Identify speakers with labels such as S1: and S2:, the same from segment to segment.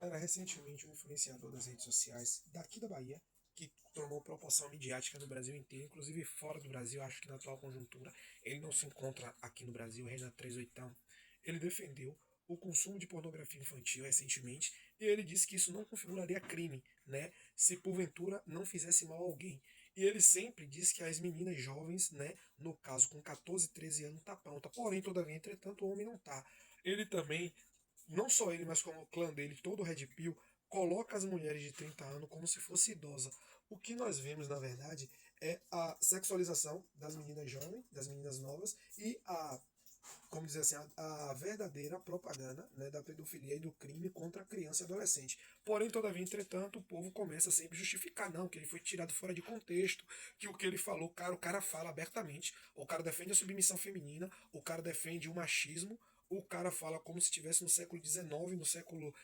S1: Era recentemente um influenciador das redes sociais daqui da Bahia, que tomou proporção midiática no Brasil inteiro, inclusive fora do Brasil. Acho que na atual conjuntura ele não se encontra aqui no Brasil, Renato 38. Ele defendeu o consumo de pornografia infantil recentemente e ele disse que isso não configuraria crime, né, se porventura não fizesse mal a alguém. E ele sempre diz que as meninas jovens, né, no caso com 14, 13 anos, tá pronta. Porém, todavia, entretanto, o homem não tá. Ele também, não só ele, mas como o clã dele, todo o Red Pill, coloca as mulheres de 30 anos como se fosse idosa. O que nós vemos, na verdade, é a sexualização das meninas jovens, das meninas novas, e como dizer assim, a verdadeira propaganda, né, da pedofilia e do crime contra a criança e adolescente. Porém, todavia, entretanto, o povo começa a sempre justificar, não, que ele foi tirado fora de contexto, que o que ele falou, cara, o cara fala abertamente, o cara defende a submissão feminina, o cara defende o machismo, o cara fala como se estivesse no século XIX, no século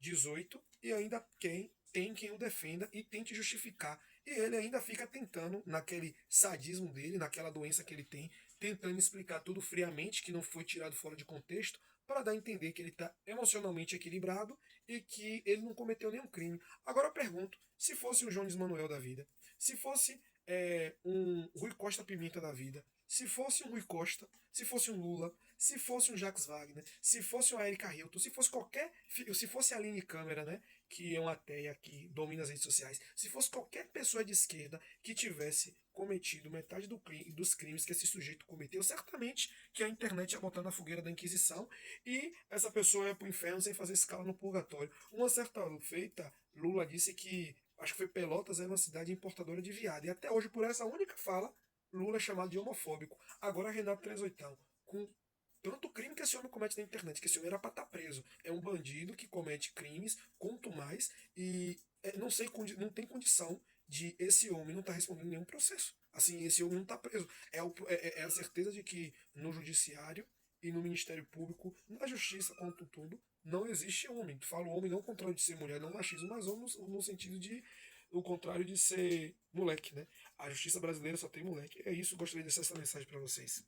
S1: XVIII, e ainda tem quem o defenda e tente justificar. E ele ainda fica tentando, naquele sadismo dele, naquela doença que ele tem, tentando explicar tudo friamente, que não foi tirado fora de contexto, para dar a entender que ele está emocionalmente equilibrado e que ele não cometeu nenhum crime. Agora eu pergunto, se fosse um Jones Manuel da vida, se fosse um Rui Costa Pimenta da vida, se fosse um Rui Costa, se fosse um Lula, se fosse um Jacques Wagner, se fosse uma Erika Hilton, se fosse se fosse a Aline Câmara, né, que é uma ateia que domina as redes sociais, se fosse qualquer pessoa de esquerda que tivesse cometido metade dos crimes que esse sujeito cometeu, certamente que a internet ia botar na fogueira da Inquisição e essa pessoa ia para o inferno sem fazer escala no purgatório. Uma certa feita, Lula disse que, acho que foi Pelotas, era uma cidade importadora de viado. E até hoje, por essa única fala, Lula é chamado de homofóbico. Agora, Renato 38, com tanto crime que esse homem comete na internet, que esse homem era para estar preso. É um bandido que comete crimes, quanto mais, e não sei, não tem condição de esse homem não estar respondendo nenhum processo. Assim, esse homem não está preso. É a certeza de que no judiciário e no Ministério Público, na justiça, quanto tudo, não existe homem. Tu fala homem não o contrário de ser mulher, não machismo, mas homem no sentido de o contrário de ser moleque, né? A justiça brasileira só tem moleque. É isso, gostaria de deixar essa mensagem para vocês.